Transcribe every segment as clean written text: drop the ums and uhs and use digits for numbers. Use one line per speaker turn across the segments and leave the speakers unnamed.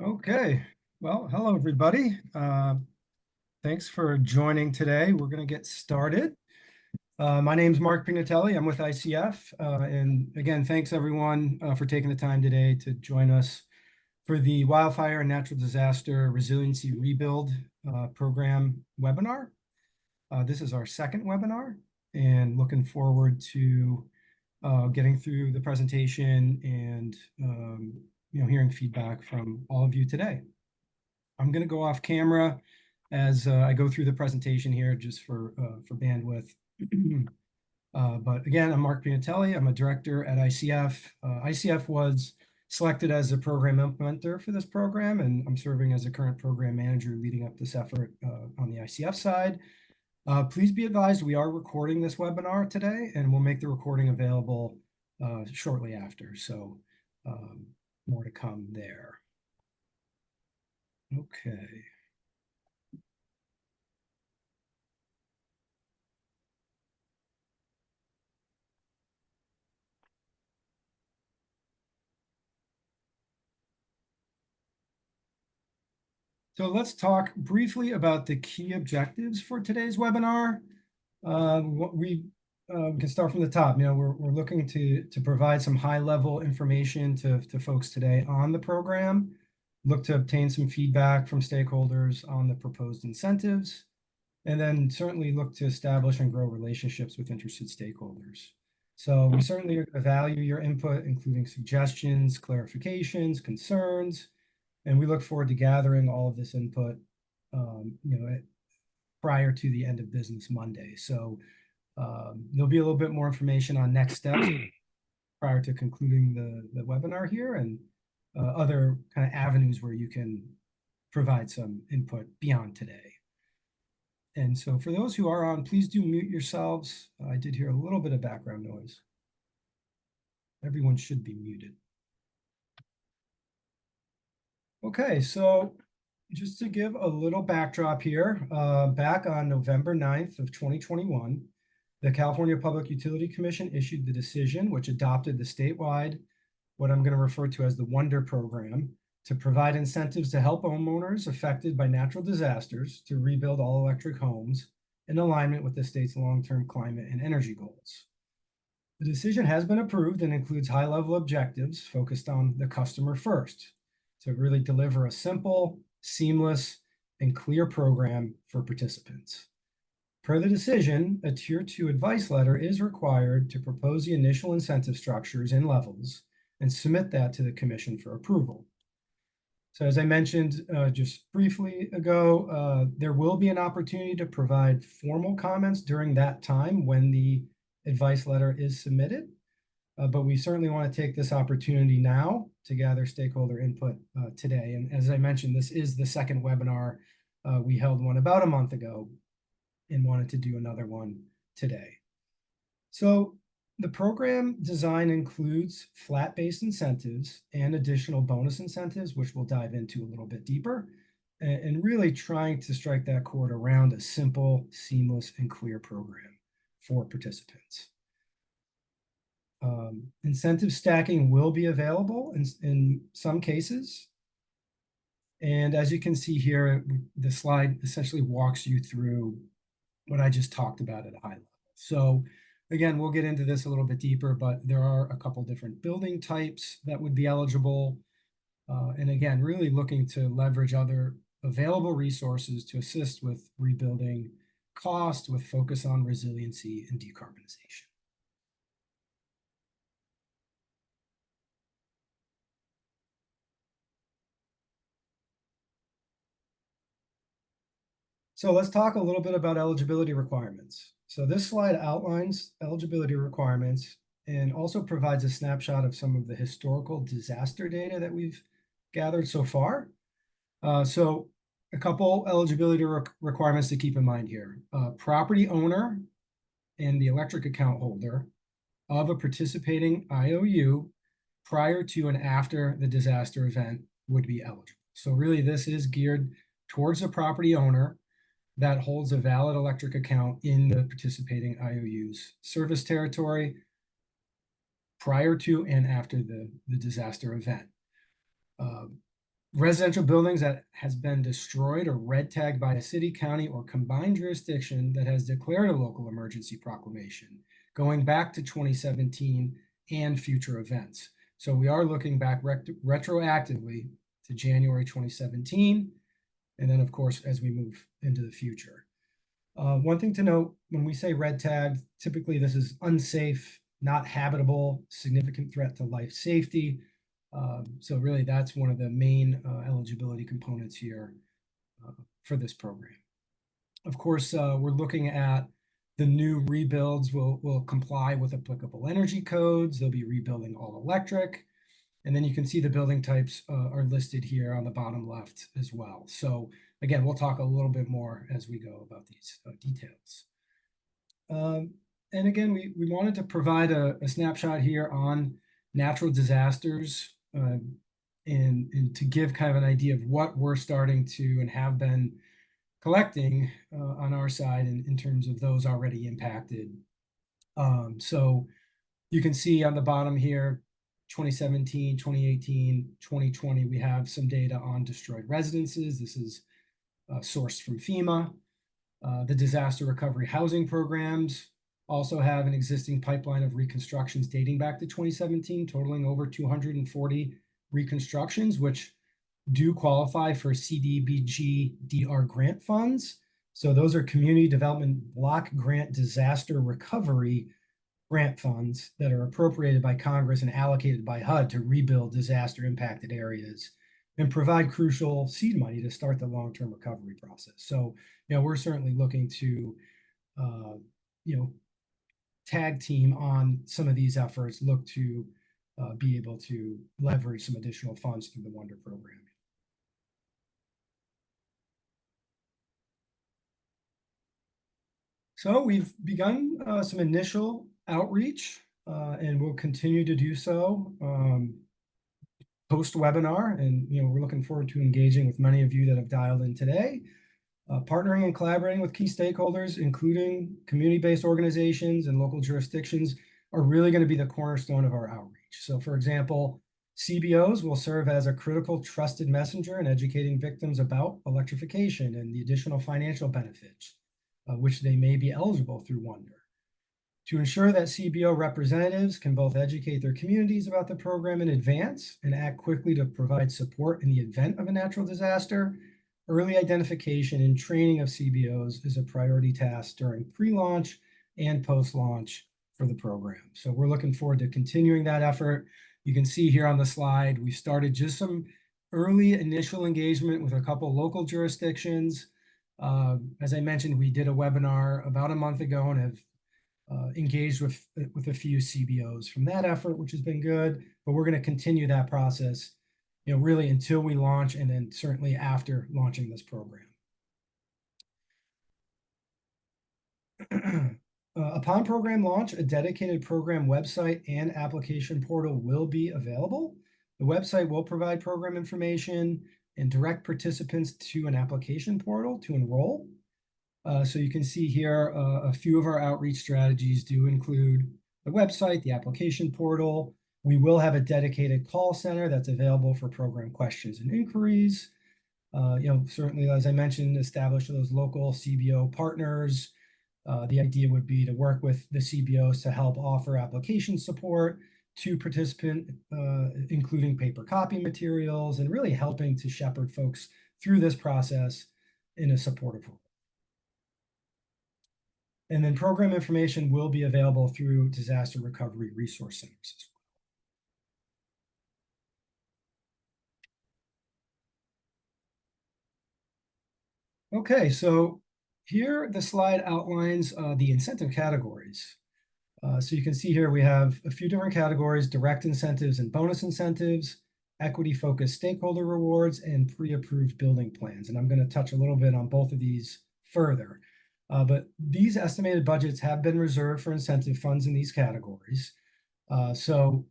Okay, well, hello everybody. Thanks for joining today. We're going to get started. My name is Mark Pignatelli. I'm with ICF. And again, thanks everyone for taking the time today to join us for the Wildfire and Natural Disaster Resiliency Rebuild Program webinar. This is our second webinar, and looking forward to getting through the presentation and hearing feedback from all of you today. I'm going to go off camera as I go through the presentation here, just for bandwidth. But again, I'm Mark Pignatelli. I'm a director at ICF. ICF was selected as a program implementer for this program, and I'm serving as a current program manager leading up this effort on the ICF side. Please be advised, we are recording this webinar today, and we'll make the recording available shortly after. So more to come there. Okay. So let's talk briefly about the key objectives for today's webinar. We can start from the top. We're looking to provide some high-level information to folks today on the program, look to obtain some feedback from stakeholders on the proposed incentives, and then certainly look to establish and grow relationships with interested stakeholders. So we certainly are going to value your input, including suggestions, clarifications, concerns, and we look forward to gathering all of this input, prior to the end of business Monday. So there'll be a little bit more information on next steps prior to concluding the webinar here, and other kind of avenues where you can provide some input beyond today. And so for those who are on, please do mute yourselves. I did hear a little bit of background noise. Everyone should be muted. Okay, so just to give a little backdrop here, back on November 9th of 2021, the California Public Utility Commission issued the decision which adopted the statewide, what I'm going to refer to as the Wonder Program, to provide incentives to help homeowners affected by natural disasters to rebuild all electric homes in alignment with the state's long-term climate and energy goals. The decision has been approved and includes high-level objectives focused on the customer first, to really deliver a simple, seamless, and clear program for participants. Per the decision, a Tier 2 advice letter is required to propose the initial incentive structures and levels and submit that to the Commission for approval. So as I mentioned just briefly ago, there will be an opportunity to provide formal comments during that time when the advice letter is submitted. But we certainly want to take this opportunity now to gather stakeholder input today. And as I mentioned, this is the second webinar. We held one about a month ago and wanted to do another one today. So the program design includes flat-based incentives and additional bonus incentives, which we'll dive into a little bit deeper, and really trying to strike that chord around a simple, seamless, and clear program for participants. Incentive stacking will be available in some cases. And as you can see here, the slide essentially walks you through what I just talked about at a high level. So again, we'll get into this a little bit deeper, but there are a couple different building types that would be eligible. And again, really looking to leverage other available resources to assist with rebuilding cost with focus on resiliency and decarbonization. So let's talk a little bit about eligibility requirements. So this slide outlines eligibility requirements and also provides a snapshot of some of the historical disaster data that we've gathered so far. So a couple eligibility requirements to keep in mind here. Property owner and the electric account holder of a participating IOU prior to and after the disaster event would be eligible. So really this is geared towards the property owner that holds a valid electric account in the participating IOU's service territory prior to and after the disaster event. Residential buildings that has been destroyed or red tagged by a city, county, or combined jurisdiction that has declared a local emergency proclamation going back to 2017 and future events. So we are looking back retroactively to January 2017, and then of course as we move into the future. One thing to note, when we say red tagged, typically this is unsafe, not habitable, significant threat to life safety. So really that's one of the main eligibility components here for this program. Of course, we're looking at the new rebuilds will comply with applicable energy codes. They'll be rebuilding all electric. And then you can see the building types are listed here on the bottom left as well. So again, we'll talk a little bit more as we go about these details. And again, we wanted to provide a snapshot here on natural disasters and to give kind of an idea of what we're starting to and have been collecting on our side in terms of those already impacted. So you can see on the bottom here, 2017, 2018, 2020, we have some data on destroyed residences. This is sourced from FEMA. The disaster recovery housing programs also have an existing pipeline of reconstructions dating back to 2017, totaling over 240 reconstructions, which do qualify for CDBG-DR grant funds. So those are Community Development Block Grant Disaster Recovery grant funds that are appropriated by Congress and allocated by HUD to rebuild disaster impacted areas and provide crucial seed money to start the long-term recovery process. So, we're certainly looking to, tag team on some of these efforts, look to be able to leverage some additional funds through the Wonder program. So we've begun some initial outreach and we'll continue to do so post-webinar. And we're looking forward to engaging with many of you that have dialed in today. Partnering and collaborating with key stakeholders, including community-based organizations and local jurisdictions, are really going to be the cornerstone of our outreach. So for example, CBOs will serve as a critical trusted messenger in educating victims about electrification and the additional financial benefits, which they may be eligible through Wonder. To ensure that CBO representatives can both educate their communities about the program in advance and act quickly to provide support in the event of a natural disaster, early identification and training of CBOs is a priority task during pre-launch and post-launch for the program. So we're looking forward to continuing that effort. You can see here on the slide, we started just some early initial engagement with a couple local jurisdictions. As I mentioned, we did a webinar about a month ago and have engaged with a few CBOs from that effort, which has been good, but we're going to continue that process really until we launch and then certainly after launching this program. Upon program launch, a dedicated program website and application portal will be available. The website will provide program information and direct participants to an application portal to enroll. So you can see here a few of our outreach strategies do include the website, the application portal. We will have a dedicated call center that's available for program questions and inquiries. Certainly, as I mentioned, establish those local CBO partners. The idea would be to work with the CBOs to help offer application support to participants, including paper copy materials, and really helping to shepherd folks through this process in a supportive role. And then program information will be available through disaster recovery resource centers as well. Okay, so here the slide outlines the incentive categories. So you can see here we have a few different categories: direct incentives and bonus incentives, equity-focused stakeholder rewards, and pre-approved building plans. And I'm going to touch a little bit on both of these further. But these estimated budgets have been reserved for incentive funds in these categories. So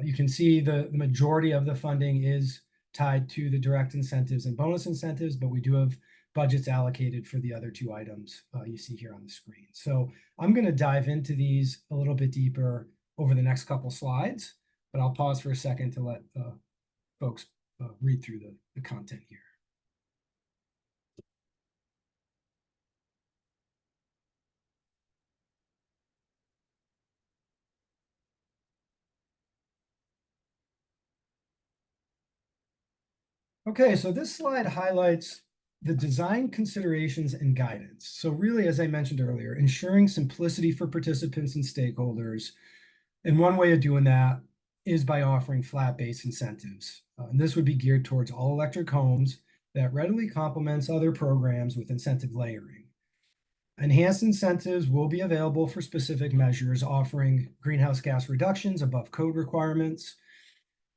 you can see the majority of the funding is tied to the direct incentives and bonus incentives, but we do have budgets allocated for the other two items you see here on the screen. So I'm going to dive into these a little bit deeper over the next couple slides, but I'll pause for a second to let folks read through the content here. Okay, so this slide highlights the design considerations and guidance. So really, as I mentioned earlier, ensuring simplicity for participants and stakeholders. And one way of doing that is by offering flat-based incentives. And this would be geared towards all-electric homes that readily complements other programs with incentive layering. Enhanced incentives will be available for specific measures offering greenhouse gas reductions above code requirements,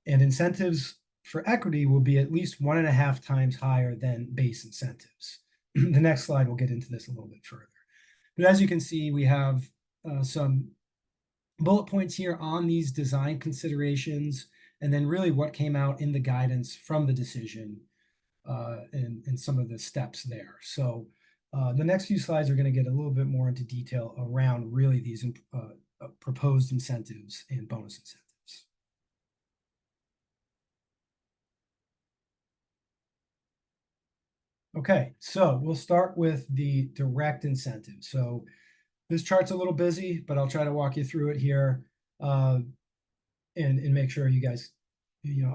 and incentives for equity will be at least 1.5 times higher than base incentives. The next slide will get into this a little bit further. But as you can see, we have some bullet points here on these design considerations, and then really what came out in the guidance from the decision and some of the steps there. So the next few slides are going to get a little bit more into detail around really these proposed incentives and bonus incentives. Okay, so we'll start with the direct incentive. So this chart's a little busy, but I'll try to walk you through it here and make sure you guys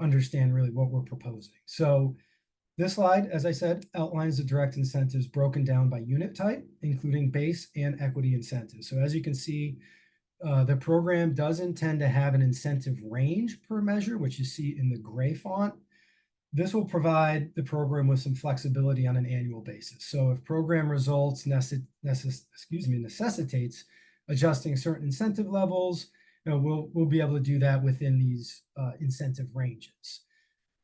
understand really what we're proposing. So this slide, as I said, outlines the direct incentives broken down by unit type, including base and equity incentives. So as you can see, the program does intend to have an incentive range per measure, which you see in the gray font. This will provide the program with some flexibility on an annual basis. So if program results necessitates adjusting certain incentive levels, we'll be able to do that within these incentive ranges.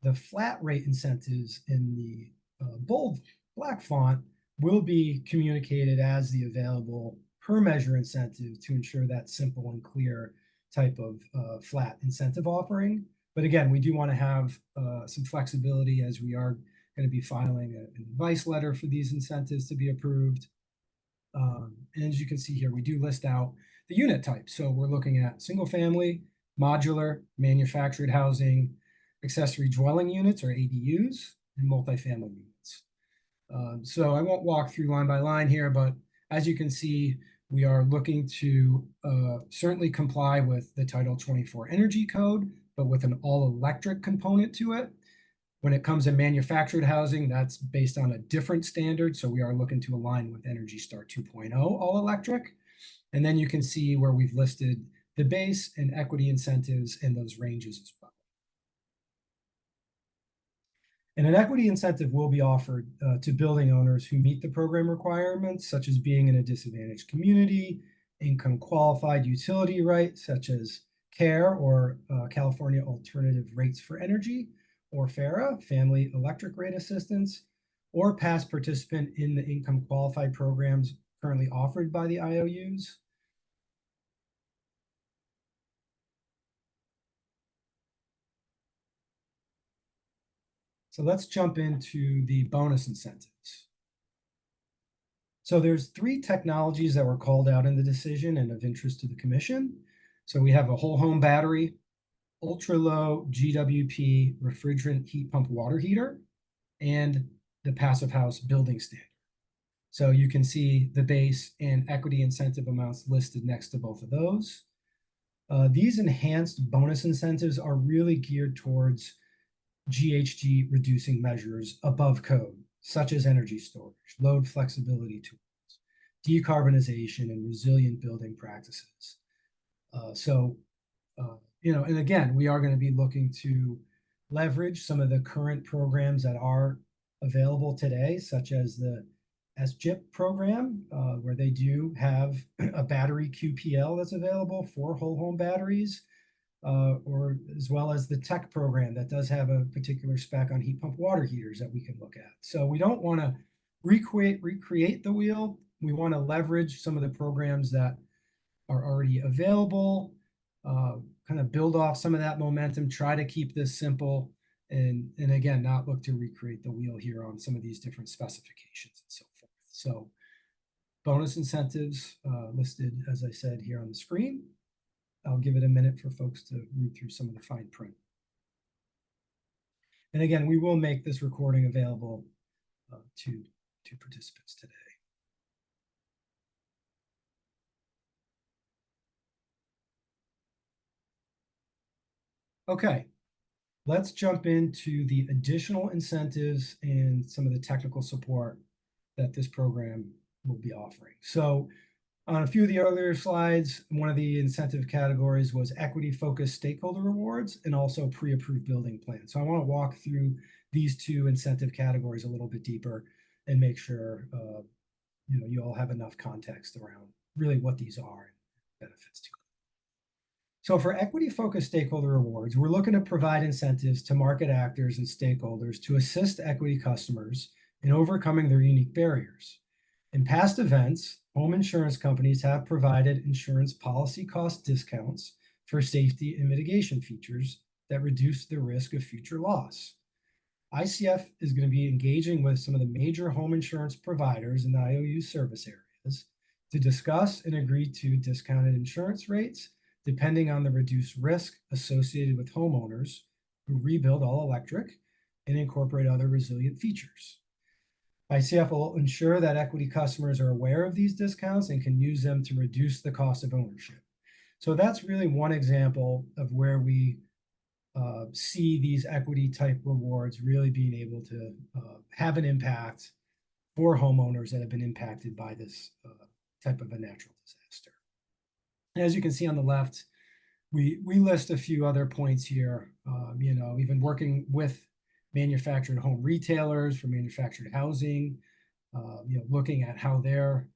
The flat rate incentives in the bold black font will be communicated as the available per measure incentive to ensure that simple and clear type of flat incentive offering. But again, we do want to have some flexibility as we are going to be filing an advice letter for these incentives to be approved. And as you can see here, we do list out the unit type. So we're looking at single family, modular, manufactured housing, accessory dwelling units or ADUs, and multifamily units. So I won't walk through line by line here, but as you can see, we are looking to certainly comply with the Title 24 Energy Code, but with an all-electric component to it. When it comes to manufactured housing, that's based on a different standard. So we are looking to align with Energy Star 2.0 all-electric. And then you can see where we've listed the base and equity incentives in those ranges as well. And an equity incentive will be offered to building owners who meet the program requirements, such as being in a disadvantaged community, income qualified utility rights, such as CARE or California Alternative Rates for Energy, or FARA, Family Electric Rate Assistance, or past participant in the income qualified programs currently offered by the IOUs. So let's jump into the bonus incentives. So there's 3 technologies that were called out in the decision and of interest to the commission. So we have a whole home battery, ultra low GWP refrigerant heat pump water heater, and the passive house building standard. So you can see the base and equity incentive amounts listed next to both of those. These enhanced bonus incentives are really geared towards GHG reducing measures above code, such as energy storage, load flexibility tools, decarbonization, and resilient building practices. And again, we are going to be looking to leverage some of the current programs that are available today, such as the SGIP program, where they do have a battery QPL that's available for whole home batteries, or as well as the tech program that does have a particular spec on heat pump water heaters that we can look at. So we don't want to recreate the wheel. We want to leverage some of the programs that are already available, kind of build off some of that momentum, try to keep this simple, and again, not look to recreate the wheel here on some of these different specifications and so forth. So bonus incentives listed, as I said, here on the screen. I'll give it a minute for folks to read through some of the fine print. And again, we will make this recording available to participants today. Okay, let's jump into the additional incentives and some of the technical support that this program will be offering. So on a few of the earlier slides, one of the incentive categories was equity-focused stakeholder rewards and also pre-approved building plans. So I want to walk through these two incentive categories a little bit deeper and make sure you all have enough context around really what these are and benefits to. So for equity-focused stakeholder rewards, we're looking to provide incentives to market actors and stakeholders to assist equity customers in overcoming their unique barriers. In past events, home insurance companies have provided insurance policy cost discounts for safety and mitigation features that reduce the risk of future loss. ICF is going to be engaging with some of the major home insurance providers in the IOU service areas to discuss and agree to discounted insurance rates depending on the reduced risk associated with homeowners who rebuild all electric and incorporate other resilient features. ICF will ensure that equity customers are aware of these discounts and can use them to reduce the cost of ownership. So that's really one example of where we see these equity type rewards really being able to have an impact for homeowners that have been impacted by this type of a natural disaster. And as you can see on the left, we list a few other points here. We've been working with manufactured home retailers for manufactured housing, looking at how they're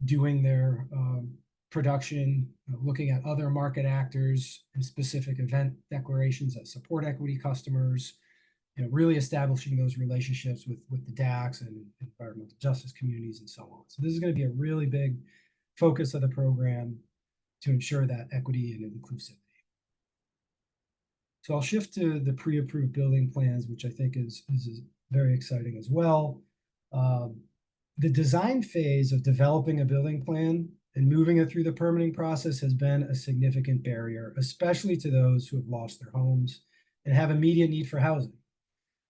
doing their production, looking at other market actors and specific event declarations that support equity customers, really establishing those relationships with the DACs and environmental justice communities and so on. So this is going to be a really big focus of the program to ensure that equity and inclusivity. So I'll shift to the pre-approved building plans, which I think is very exciting as well. The design phase of developing a building plan and moving it through the permitting process has been a significant barrier, especially to those who have lost their homes and have immediate need for housing.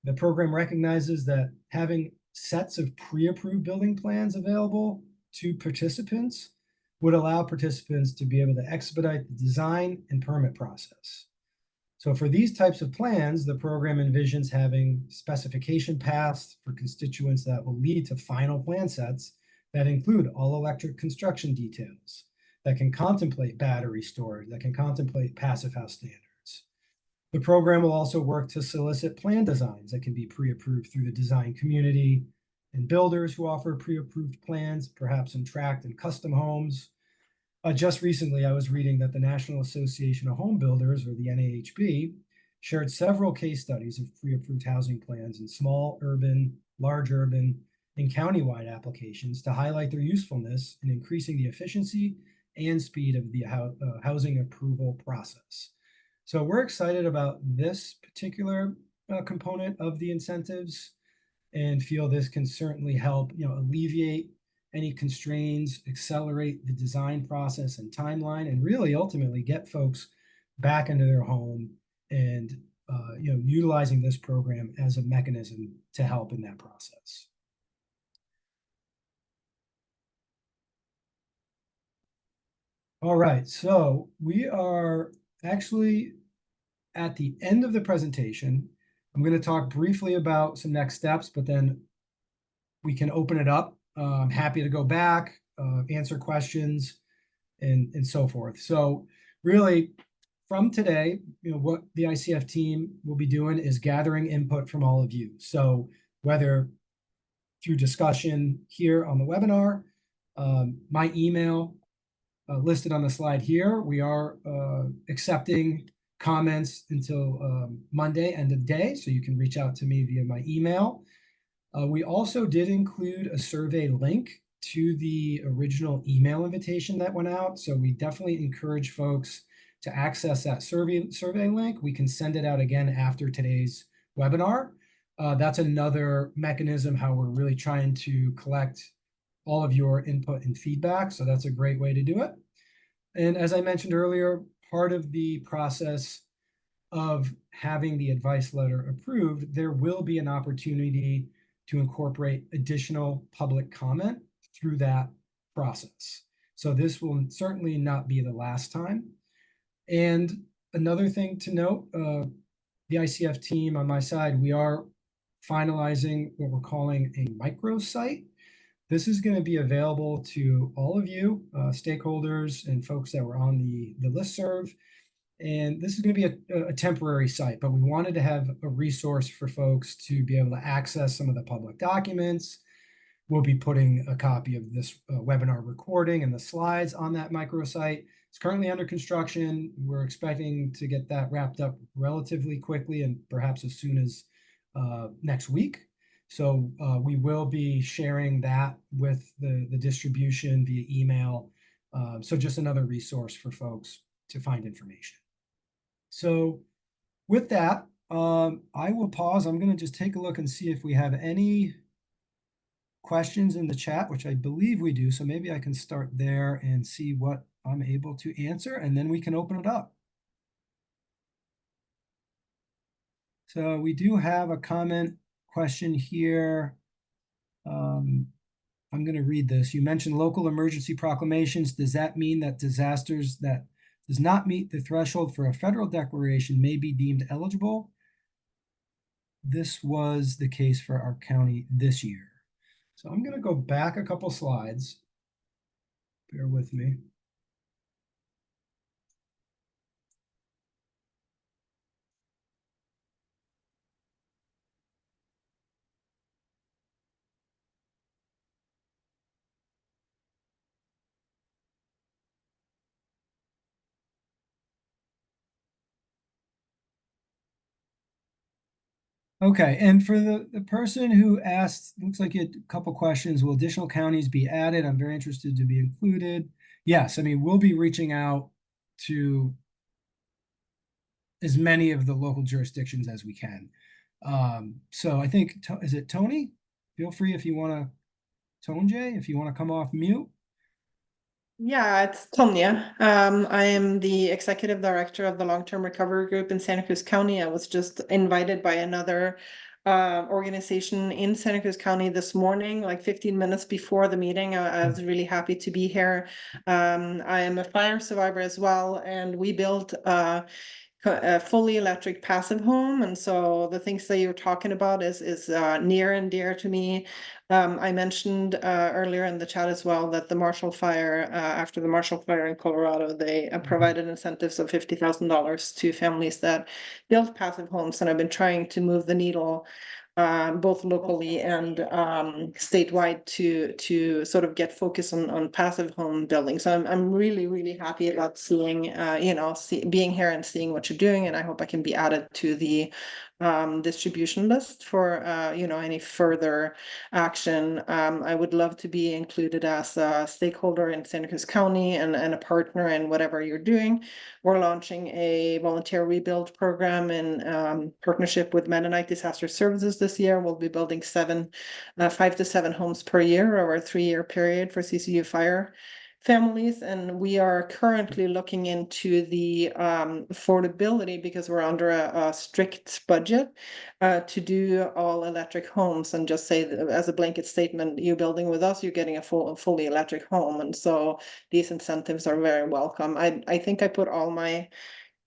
The program recognizes that having sets of pre-approved building plans available to participants would allow participants to be able to expedite the design and permit process. So for these types of plans, the program envisions having specification paths for constituents that will lead to final plan sets that include all electric construction details, that can contemplate battery storage, that can contemplate passive house standards. The program will also work to solicit plan designs that can be pre-approved through the design community and builders who offer pre-approved plans, perhaps in tract and custom homes. Just recently, I was reading that the National Association of Home Builders, or the NAHB, shared several case studies of pre-approved housing plans in small, urban, large urban, and countywide applications to highlight their usefulness in increasing the efficiency and speed of the housing approval process. So we're excited about this particular component of the incentives and feel this can certainly help alleviate any constraints, accelerate the design process and timeline, and really ultimately get folks back into their home and utilizing this program as a mechanism to help in that process. All right, so we are actually at the end of the presentation. I'm going to talk briefly about some next steps, but then we can open it up. I'm happy to go back, answer questions, and so forth. So really, from today, what the ICF team will be doing is gathering input from all of you. So whether through discussion here on the webinar, my email listed on the slide here, we are accepting comments until Monday, end of day. So you can reach out to me via my email. We also did include a survey link to the original email invitation that went out. So we definitely encourage folks to access that survey link. We can send it out again after today's webinar. That's another mechanism how we're really trying to collect all of your input and feedback. So that's a great way to do it. And as I mentioned earlier, part of the process of having the advice letter approved, there will be an opportunity to incorporate additional public comment through that process. So this will certainly not be the last time. And another thing to note, the ICF team on my side, we are finalizing what we're calling a microsite. This is going to be available to all of you, stakeholders and folks that were on the listserv. And this is going to be a temporary site, but we wanted to have a resource for folks to be able to access some of the public documents. We'll be putting a copy of this webinar recording and the slides on that microsite. It's currently under construction. We're expecting to get that wrapped up relatively quickly and perhaps as soon as next week. So we will be sharing that with the distribution via email. So just another resource for folks to find information. So with that, I will pause. I'm going to just take a look and see if we have any questions in the chat, which I believe we do. So maybe I can start there and see what I'm able to answer, and then we can open it up. So we do have a comment question here. I'm going to read this. You mentioned local emergency proclamations. Does that mean that disasters that does not meet the threshold for a federal declaration may be deemed eligible? This was the case for our county this year. So I'm going to go back a couple slides. Bear with me. Okay, and for the person who asked, looks like a couple questions, will additional counties be added? I'm very interested to be included. Yes, I mean, we'll be reaching out to as many of the local jurisdictions as we can. So I think, is it Tony? Feel free if you want to, Tonjay, if you want to come off mute.
Yeah, it's Tonya. I am the executive director of the long-term recovery group in Santa Cruz County. I was just invited by another organization in Santa Cruz County this morning, like 15 minutes before the meeting. I was really happy to be here. I am a fire survivor as well, and we built a fully electric passive home, and so the things that you're talking about is near and dear to me. I mentioned earlier in the chat as well that the Marshall Fire, after the Marshall Fire in Colorado, they provided incentives of $50,000 to families that built passive homes, and I've been trying to move the needle both locally and statewide to sort of get focus on passive home building. So I'm really happy about seeing being here and seeing what you're doing, and I hope I can be added to the distribution list for any further action. I would love to be included as a stakeholder in Santa Cruz County and a partner in whatever you're doing. We're launching a volunteer rebuild program in partnership with Mennonite Disaster Services this year. We'll be building 5 to 7 homes per year over a 3-year period for CCU fire families, and we are currently looking into the affordability, because we're under a strict budget, to do all electric homes, and just say that as a blanket statement, you're building with us, you're getting a fully electric home. And so these incentives are very welcome. I think I put all my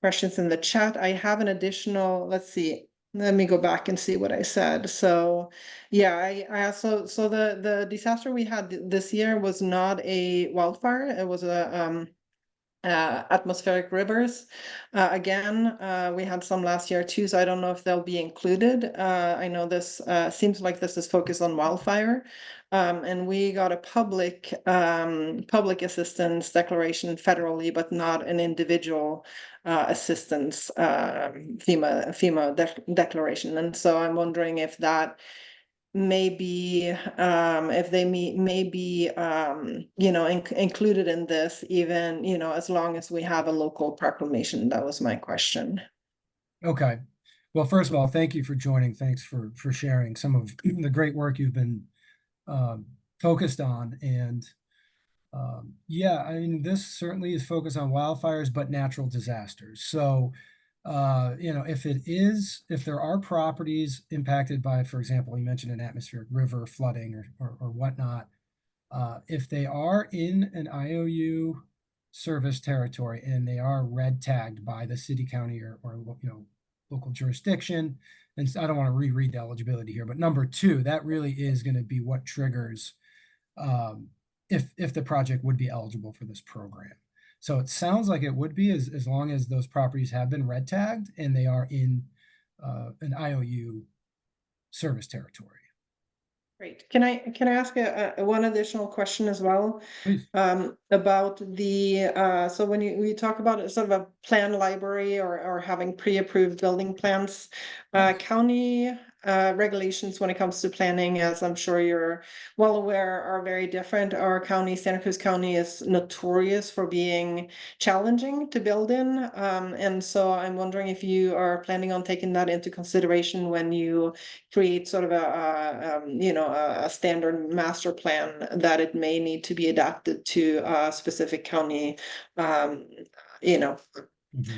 questions in the chat. I have an additional, let's see, let me go back and see what I said. So yeah, I also, so the disaster we had this year was not a wildfire. It was a atmospheric rivers. Again, we had some last year too, so I don't know if they'll be included. I know this seems like this is focused on wildfire. And we got a public assistance declaration federally, but not an individual assistance FEMA declaration. And so I'm wondering if that maybe if they may be included in this, even as long as we have a local proclamation. That was my question.
Okay. Well, first of all, thank you for joining. Thanks for sharing some of the great work you've been focused on. And yeah, I mean, this certainly is focused on wildfires, but natural disasters. So if there are properties impacted by, for example, you mentioned an atmospheric river flooding or whatnot, if they are in an IOU service territory and they are red tagged by the city, county, or local jurisdiction, and I don't want to reread the eligibility here, but number two, that really is going to be what triggers if the project would be eligible for this program. So it sounds like it would be as long as those properties have been red tagged and they are in an IOU service territory.
Great. Can I ask one additional question as well?
Please.
About the so when we talk about sort of a plan library or having pre-approved building plans, county regulations when it comes to planning, as I'm sure you're well aware, are very different. Our county, Santa Cruz County, is notorious for being challenging to build in. And so I'm wondering if you are planning on taking that into consideration when you create sort of a standard master plan, that it may need to be adapted to specific county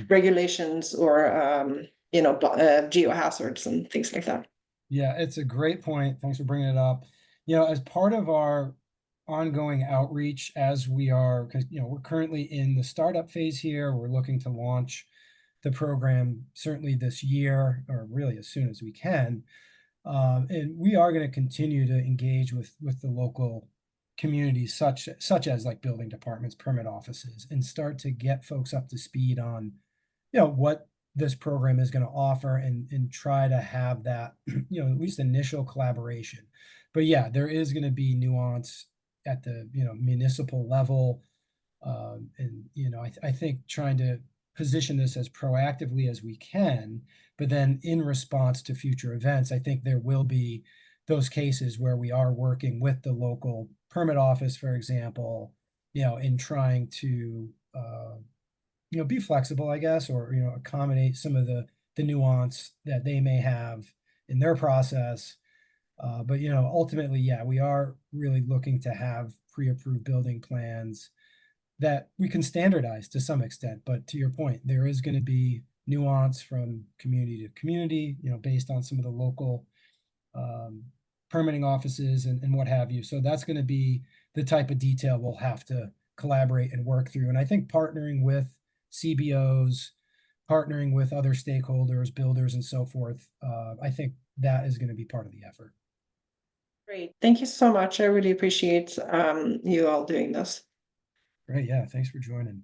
regulations or geohazards and things like that.
Yeah, it's a great point. Thanks for bringing it up. As part of our ongoing outreach, as we are, because we're currently in the startup phase here, we're looking to launch the program certainly this year, or really as soon as we can. And we are going to continue to engage with the local communities, such as like building departments, permit offices, and start to get folks up to speed on, what this program is going to offer, and try to have that, at least initial collaboration. But yeah, there is going to be nuance at the, municipal level. And, I think trying to position this as proactively as we can, but then in response to future events, I think there will be those cases where we are working with the local permit office, for example, in trying to, be flexible, I guess, or, accommodate some of the nuance that they may have in their process. But, ultimately, yeah, we are really looking to have pre-approved building plans that we can standardize to some extent. But to your point, there is going to be nuance from community to community, based on some of the local permitting offices and what have you. So that's going to be the type of detail we'll have to collaborate and work through. And I think partnering with CBOs, partnering with other stakeholders, builders, and so forth, I think that is going to be part of the effort.
Great. Thank you so much. I really appreciate you all doing this.
Great. Yeah. Thanks for joining.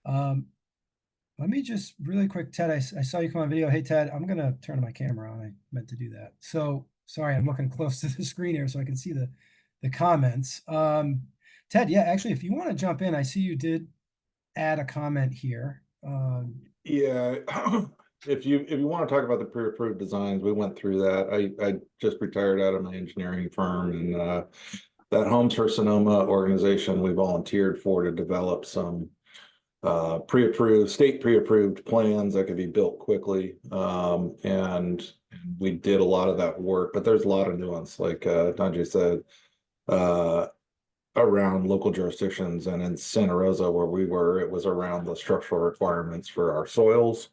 Let me just really quick, Ted, I saw you come on video. Hey, Ted, I'm going to turn my camera on. I meant to do that. So sorry, I'm looking close to the screen here so I can see the comments. Ted, yeah, actually, if you want to jump in, I see you did add a comment here.
Yeah, if you want to talk about the pre-approved designs, we went through that. I just retired out of my engineering firm, and that Homes for Sonoma organization we volunteered for to develop some state pre-approved plans that could be built quickly. And we did a lot of that work, but there's a lot of nuance, like Tanjay said, around local jurisdictions. And in Santa Rosa, where we were, it was around the structural requirements for our soils.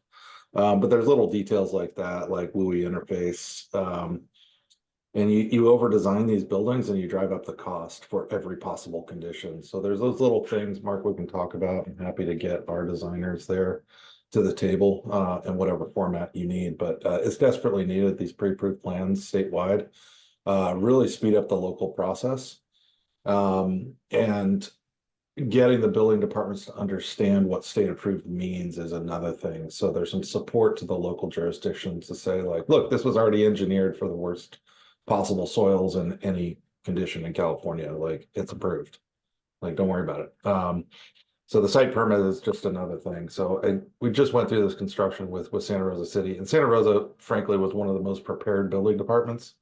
But there's little details like that, like WUI interface. And you over design these buildings and you drive up the cost for every possible condition. So there's those little things, Mark, we can talk about. I'm happy to get our designers there to the table in whatever format you need, but it's desperately needed. These pre-approved plans statewide really speed up the local process. And getting the building departments to understand what state approved means is another thing. So there's some support to the local jurisdictions to say, like, look, this was already engineered for the worst possible soils in any condition in California. Like, it's approved. Like, don't worry about it. So the site permit is just another thing. So we just went through this construction with Santa Rosa City, and Santa Rosa, frankly, was one of the most prepared building departments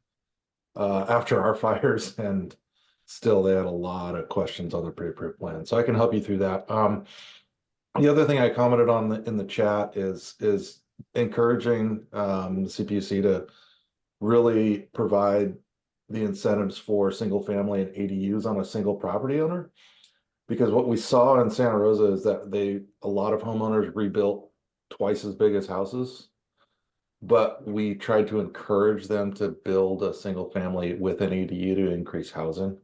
after our fires, and still they had a lot of questions on the pre-approved plan. So I can help you through that. The other thing I commented on in the chat is encouraging the CPUC to really provide the incentives for single family and ADUs on a single property owner. Because what we saw in Santa Rosa is that a lot of homeowners rebuilt twice as big as houses. But we tried to encourage them to build a single family with an ADU to increase housing.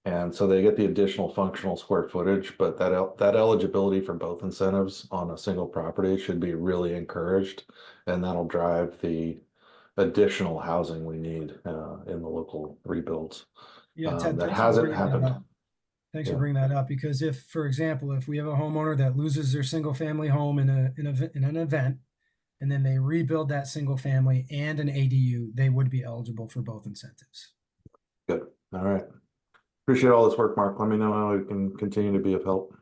And so they get the additional functional square footage, but that eligibility for both incentives on a single property should be really encouraged. And that'll drive the additional housing we need in the local rebuilds.
Yeah, Ted,
That
thanks for
hasn't
bringing that
happened.
up. Thanks for
Yeah.
bringing that up, because if, for example, if we have a homeowner that loses their single family home in an event, and then they rebuild that single family and an ADU, they would be eligible for both incentives.
Good. All right. Appreciate all this work, Mark. Let me know how we can continue to be of help.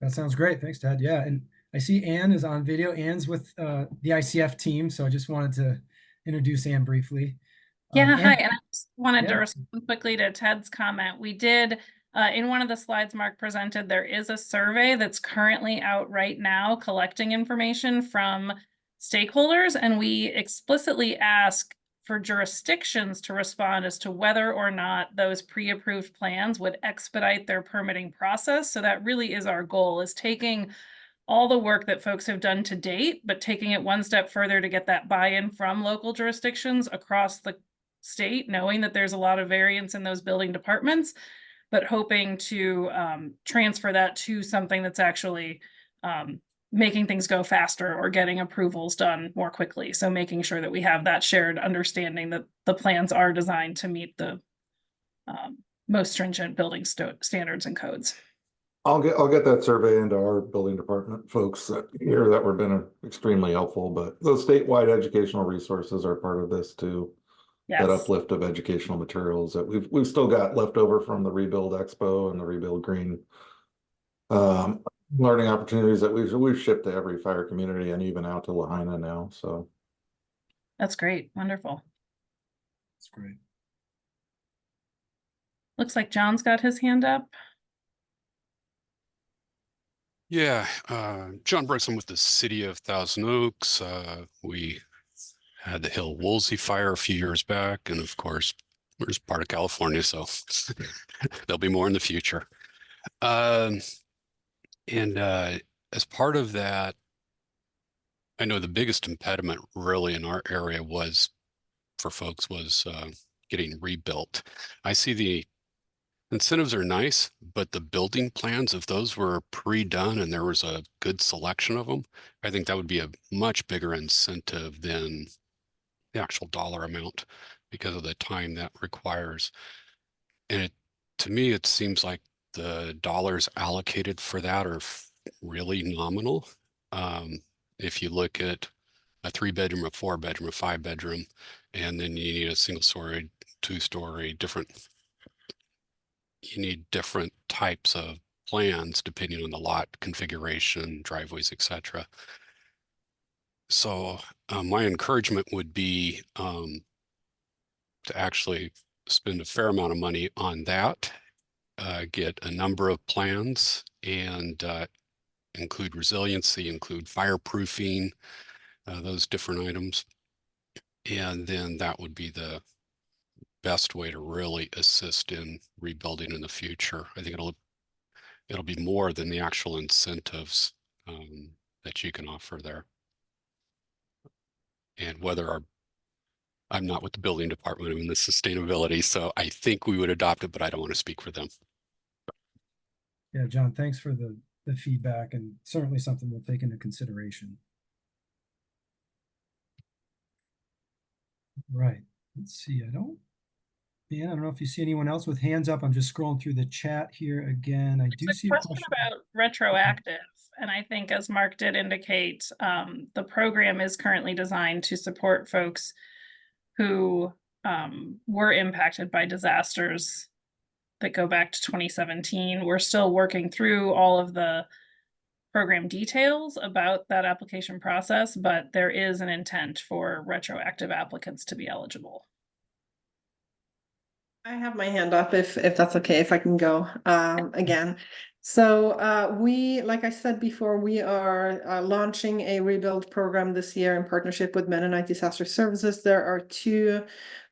That sounds great. Thanks, Ted. Yeah, and I see Anne is on video. Anne's with the ICF team, so I just wanted to introduce Anne briefly.
Yeah,
Anne,
hi, and I just wanted to
yeah.
respond quickly to Ted's comment. We did, in one of the slides Mark presented, there is a survey that's currently out right now collecting information from stakeholders, and we explicitly ask for jurisdictions to respond as to whether or not those pre-approved plans would expedite their permitting process. So that really is our goal, is taking all the work that folks have done to date, but taking it one step further to get that buy-in from local jurisdictions across the state, knowing that there's a lot of variance in those building departments, but hoping to transfer that to something that's actually making things go faster or getting approvals done more quickly. So making sure that we have that shared understanding that the plans are designed to meet the most stringent building standards and codes.
I'll get that survey into our building department folks here that were been extremely helpful, but those statewide educational resources are part of this too.
Yes.
That uplift of educational materials that we've still got left over from the Rebuild Expo and the Rebuild Green learning opportunities that we've shipped to every fire community and even out to Lahaina now. So
that's great. Wonderful.
That's great.
Looks like John's got his hand up.
Yeah, John Bryson with the City of Thousand Oaks. We had the Hill Woolsey fire a few years back, and of course, we're just part of California, so there'll be more in the future. As part of that, I know the biggest impediment really in our area was getting rebuilt. I see the incentives are nice, but the building plans, if those were pre-done and there was a good selection of them, I think that would be a much bigger incentive than the actual dollar amount because of the time that requires. And to me, it seems like the dollars allocated for that are really nominal. If you look at a 3-bedroom, a 4-bedroom, a 5-bedroom, and then you need a single-story, 2-story, you need different types of plans depending on the lot configuration, driveways, etc. So my encouragement would be to actually spend a fair amount of money on that, get a number of plans, and include resiliency, include fireproofing, those different items. And then that would be the best way to really assist in rebuilding in the future. I think it'll be more than the actual incentives that you can offer there. And I'm not with the building department, I'm in the sustainability, so I think we would adopt it, but I don't want to speak for them.
Yeah, John, thanks for the feedback, and certainly something we'll take into consideration. Right. Let's see. I don't know if you see anyone else with hands up. I'm just scrolling through the chat here again. I do see a question
about retroactive. And I think, as Mark did indicate, the program is currently designed to support folks who were impacted by disasters that go back to 2017. We're still working through all of the program details about that application process, but there is an intent for retroactive applicants to be eligible.
I have my hand up if that's okay, if I can go again. So we, like I said before, we are launching a rebuild program this year in partnership with Mennonite Disaster Services. There are 2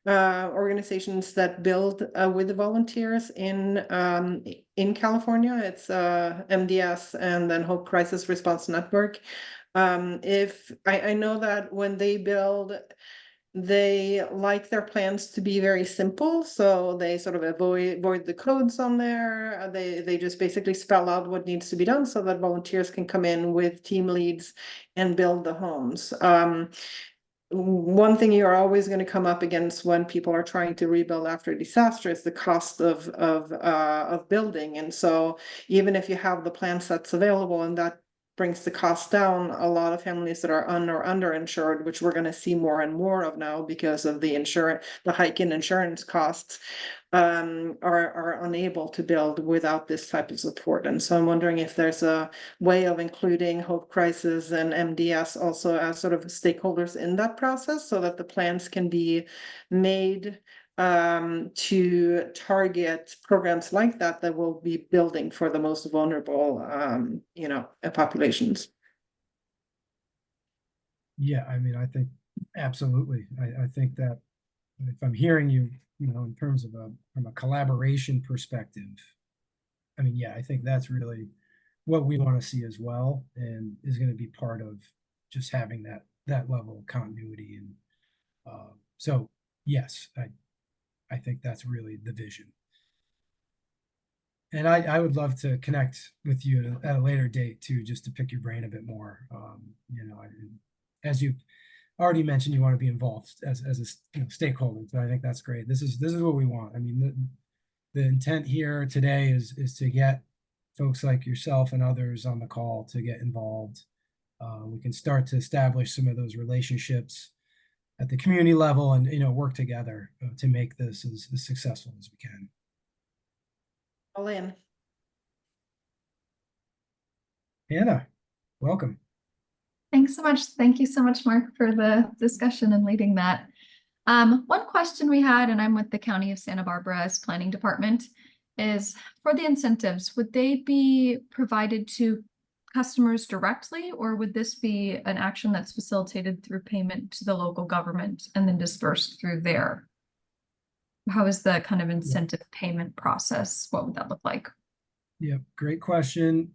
organizations that build with the volunteers in California. It's MDS and then Hope Crisis Response Network. If I know that when they build, they like their plans to be very simple, so they sort of avoid the codes on there. They just basically spell out what needs to be done so that volunteers can come in with team leads and build the homes. One thing you're always going to come up against when people are trying to rebuild after a disaster is the cost of building. And so even if you have the plan sets available and that brings the cost down, a lot of families that are underinsured, which we're going to see more and more of now because of the hike in insurance costs, are unable to build without this type of support. And so I'm wondering if there's a way of including Hope Crisis and MDS also as sort of stakeholders in that process, so that the plans can be made to target programs like that that will be building for the most vulnerable, populations.
Yeah, I mean, I think absolutely. I think that if I'm hearing you, in terms of from a collaboration perspective, I mean, yeah, I think that's really what we want to see as well, and is going to be part of just having that level of continuity. And so, yes, I think that's really the vision. And I would love to connect with you at a later date too, just to pick your brain a bit more. As you've already mentioned, you want to be involved as a stakeholder. So I think that's great. This is what we want. I mean, the intent here today is to get folks like yourself and others on the call to get involved. We can start to establish some of those relationships at the community level and work together to make this as successful as we can.
All in.
Hannah, welcome.
Thanks so much. Thank you so much, Mark, for the discussion and leading that. One question we had, and I'm with the County of Santa Barbara's Planning Department, is for the incentives, would they be provided to customers directly, or would this be an action that's facilitated through payment to the local government and then dispersed through there? How is the kind of incentive payment process? What would that look like?
Yeah, great question.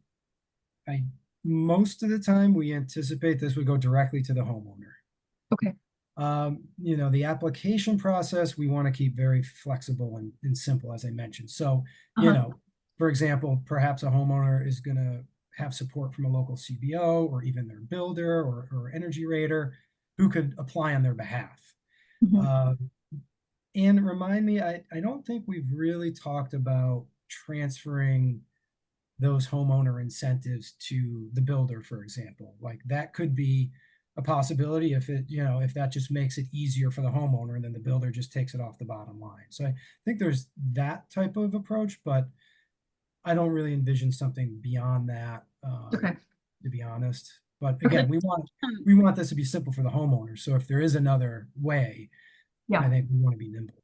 Most of the time we anticipate this would go directly to the homeowner.
Okay.
The application process, we want to keep very flexible and simple, as I mentioned. So, for example, perhaps a homeowner is going to have support from a local CBO or even their builder or energy rater who could apply on their behalf. And remind me, I don't think we've really talked about transferring those homeowner incentives to the builder, for example. Like that could be a possibility if that just makes it easier for the homeowner, and then the builder just takes it off the bottom line. So I think there's that type of approach, but I don't really envision something beyond that, to be honest. But again, we want this to be simple for the homeowner. So if there is another way, I think we want to be nimble.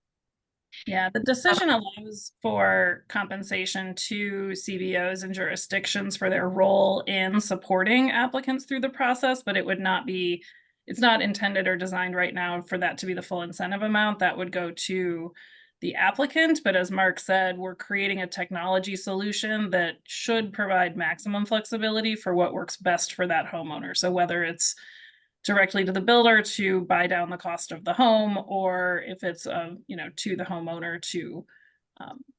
Yeah, the decision allows for compensation to CBOs and jurisdictions for their role in supporting applicants through the process, but it's not intended or designed right now for that to be the full incentive amount. That would go to the applicant. But as Mark said, we're creating a technology solution that should provide maximum flexibility for what works best for that homeowner. So whether it's directly to the builder to buy down the cost of the home, or if it's to the homeowner to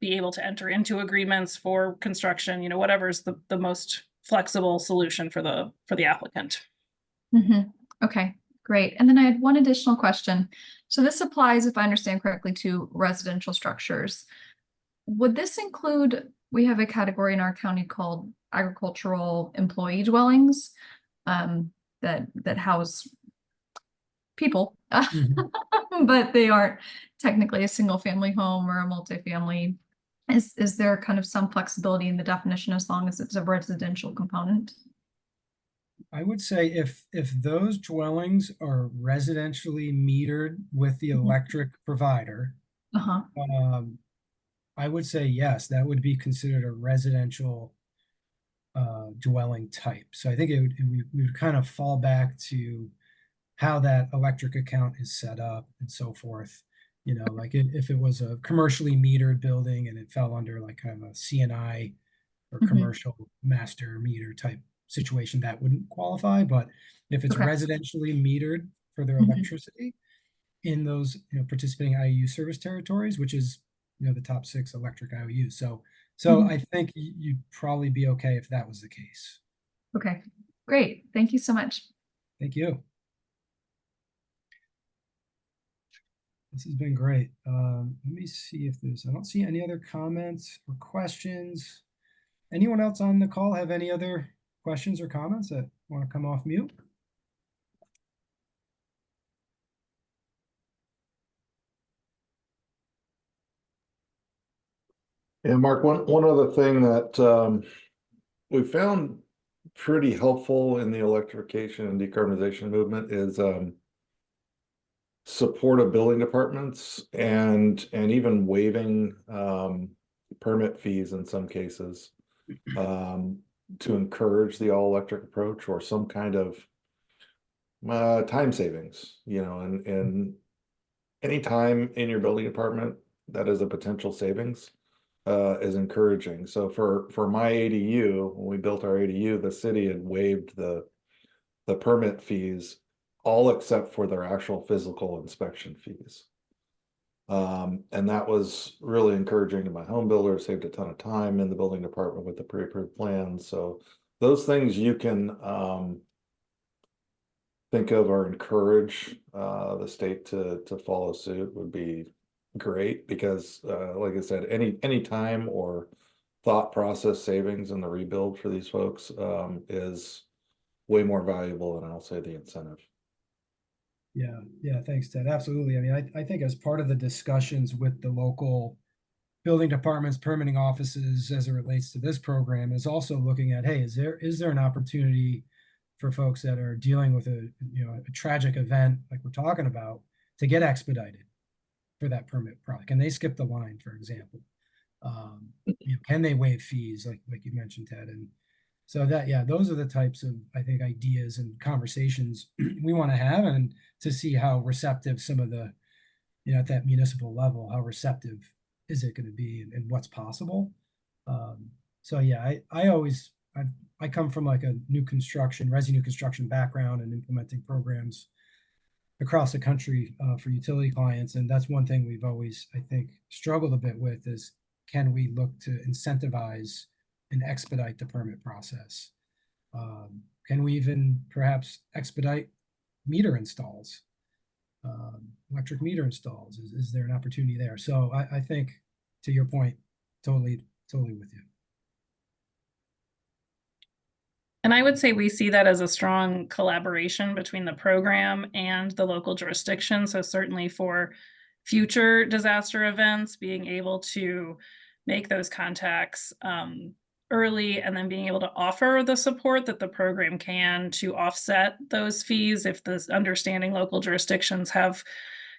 be able to enter into agreements for construction, whatever's the most flexible solution for the applicant.
Okay, great. And then I had one additional question. So this applies, if I understand correctly, to residential structures. Would this include, we have a category in our county called agricultural employee dwellings, that house people, but they aren't technically a single family home or a multifamily. Is there kind of some flexibility in the definition as long as it's a residential component?
I would say if those dwellings are residentially metered with the electric provider, I would say yes, that would be considered a residential dwelling type. So I think we would kind of fall back to how that electric account is set up and so forth. Like if it was a commercially metered building and it fell under like kind of a CNI or commercial master meter type situation that wouldn't qualify, but if it's
Okay.
residentially metered for their
Mhm.
electricity in those, participating IOU service territories, which is, the top 6 electric IOUs. So
Mhm.
I think you'd probably be okay if that was the case.
Okay, great. Thank you so much.
Thank you. This has been great. Let me see if I don't see any other comments or questions. Anyone else on the call have any other questions or comments that want to come off mute?
Yeah, Mark, one other thing that we found pretty helpful in the electrification and decarbonization movement is support of building departments and even waiving permit fees in some cases to encourage the all electric approach or some kind of time savings, and any time in your building department that is a potential savings is encouraging. So for my ADU, when we built our ADU, the city had waived the permit fees, all except for their actual physical inspection fees. And that was really encouraging to my home builder, saved a ton of time in the building department with the pre-approved plans. So those things you can think of or encourage the state to follow suit would be great, because like I said, any time or thought process savings in the rebuild for these folks is way more valuable than, I'll say, the incentive.
Yeah, thanks, Ted. Absolutely. I mean, I think as part of the discussions with the local building departments, permitting offices, as it relates to this program, is also looking at, hey, is there an opportunity for folks that are dealing with a tragic event like we're talking about to get expedited for that permit product? Can they skip the line, for example? Can they waive fees, like you mentioned, Ted? And so those are the types of, I think, ideas and conversations we want to have, and to see how receptive some of the, at that municipal level, how receptive is it going to be, and what's possible. So yeah, I come from like a new construction background and implementing programs across the country for utility clients. And that's one thing we've always, I think, struggled a bit with is, can we look to incentivize and expedite the permit process? Can we even perhaps expedite meter installs, electric meter installs? Is there an opportunity there? So I think, to your point, totally with you.
And I would say we see that as a strong collaboration between the program and the local jurisdiction. So certainly for future disaster events, being able to make those contacts early, and then being able to offer the support that the program can to offset those fees if the understanding local jurisdictions have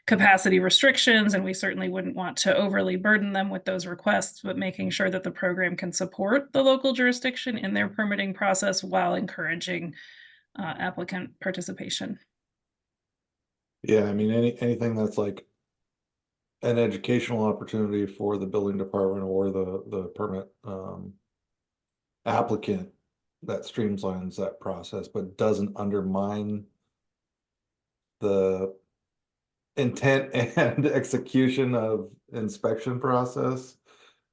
capacity restrictions, and we certainly wouldn't want to overly burden them with those requests, but making sure that the program can support the local jurisdiction in their permitting process while encouraging applicant participation.
Yeah, I mean, anything that's like an educational opportunity for the building department or the permit applicant that streamlines that process, but doesn't undermine the intent and execution of inspection process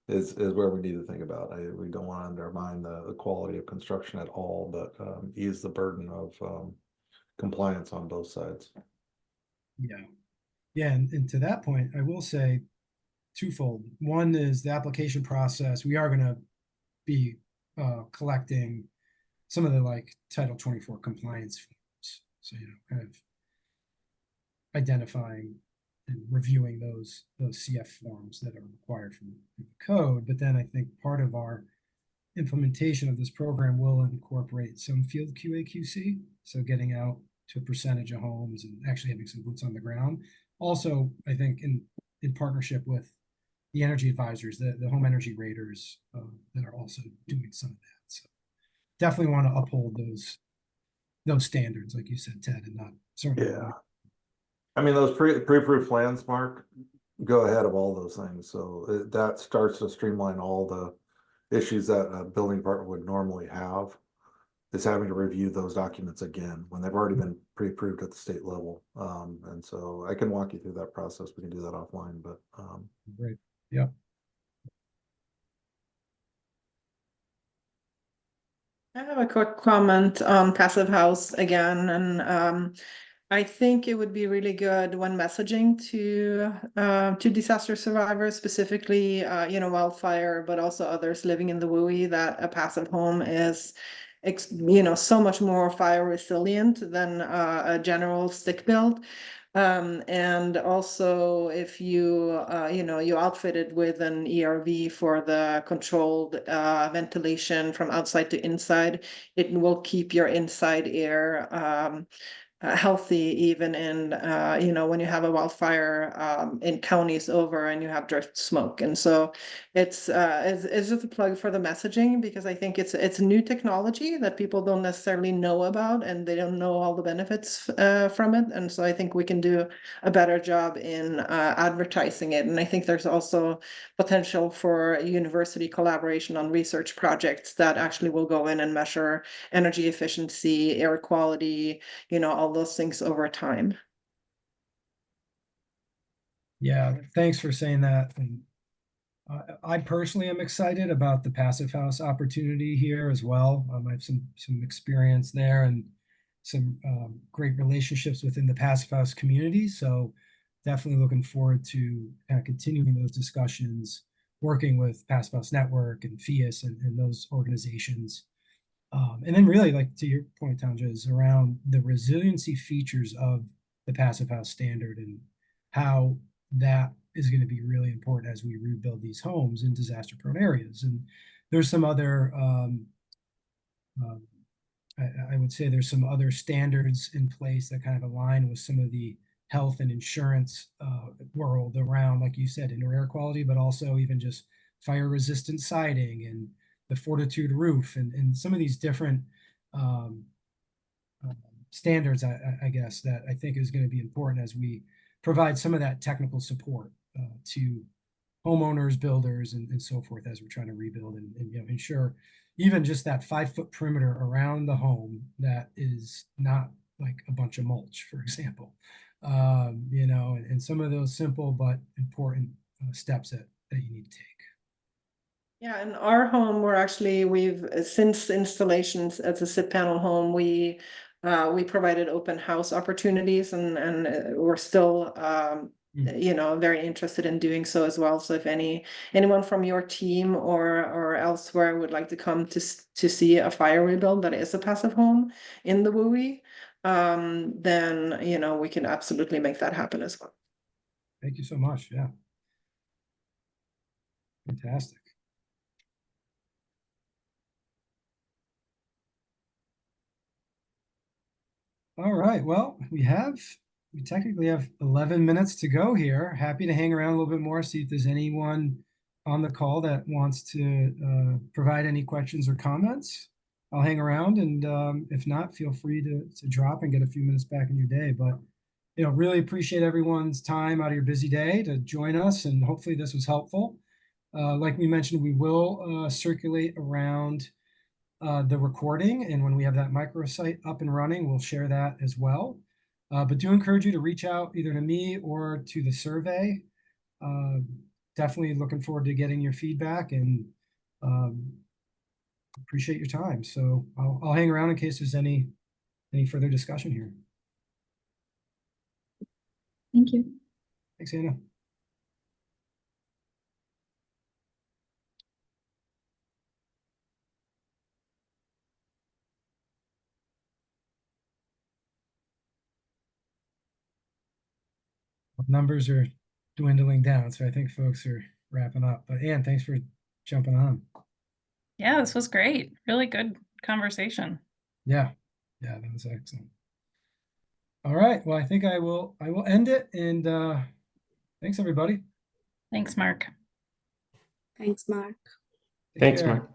is where we need to think about. We don't want to undermine the quality of construction at all, but ease the burden of compliance on both sides.
Yeah, and to that point, I will say twofold. One is the application process. We are going to be collecting some of the like Title 24 compliance forms. So, kind of identifying and reviewing those CF forms that are required from the code. But then I think part of our implementation of this program will incorporate some field QA/QC. So getting out to a percentage of homes and actually having some boots on the ground. Also, I think in partnership with the energy advisors, the home energy raters that are also doing some of that. So definitely want to uphold those standards, like you said, Ted, and not certainly.
Yeah. I mean, those pre-approved plans, Mark, go ahead of all those things. So that starts to streamline all the issues that a building department would normally have. is having to review those documents again when they've already been pre-approved at the state level. And so I can walk you through that process. We can do that offline, but
Great. Yeah.
I have a quick comment on passive house again, and I think it would be really good when messaging to disaster survivors, specifically wildfire, but also others living in the WUI, that a passive home is so much more fire resilient than a general stick build. And also if you you outfit it with an ERV for the controlled ventilation from outside to inside, it will keep your inside air healthy, even in when you have a wildfire in counties over and you have drift smoke. And so it's just a plug for the messaging, because I think it's new technology that people don't necessarily know about, and they don't know all the benefits from it. And so I think we can do a better job in advertising it. And I think there's also potential for university collaboration on research projects that actually will go in and measure energy efficiency, air quality, all those things over time.
Yeah, thanks for saying that. And I personally am excited about the passive house opportunity here as well. I have some experience there and some great relationships within the passive house community. So definitely looking forward to kind of continuing those discussions, working with Passive House Network and FIAS and those organizations. And then really, like to your point, Tanja, is around the resiliency features of the passive house standard and how that is going to be really important as we rebuild these homes in disaster prone areas. And there's some other, I would say there's some other standards in place that kind of align with some of the health and insurance world around, like you said, indoor air quality, but also even just fire resistant siding and the fortitude roof and some of these different standards, I guess, that I think is going to be important as we provide some of that technical support to homeowners, builders, and so forth as we're trying to rebuild and ensure even just that 5-foot perimeter around the home that is not like a bunch of mulch, for example. And some of those simple but important steps that you need to take.
Yeah, in our home, we've since installations as a SIP panel home, we provided open house opportunities, and we're still very interested in doing so as well. So if anyone from your team or elsewhere would like to come to see a fire rebuild that is a passive home in the WUI, then we can absolutely make that happen as well.
Thank you so much. Yeah. Fantastic. All right. Well, we technically have 11 minutes to go here. Happy to hang around a little bit more, see if there's anyone on the call that wants to provide any questions or comments. I'll hang around, and if not, feel free to drop and get a few minutes back in your day. But really appreciate everyone's time out of your busy day to join us, and hopefully this was helpful. Like we mentioned, we will circulate around the recording, and when we have that microsite up and running, we'll share that as well. But do encourage you to reach out either to me or to the survey. Definitely looking forward to getting your feedback, and appreciate your time. So I'll hang around in case there's any further discussion here.
Thank you.
Thanks, Anna. Numbers are dwindling down, so I think folks are wrapping up. But Ann, thanks for jumping on.
Yeah, this was great. Really good conversation.
Yeah, that was excellent. All right, well, I think I will end it, and thanks everybody.
Thanks, Mark.
Thanks, Mark.
Take
Thanks,
care.
Mark.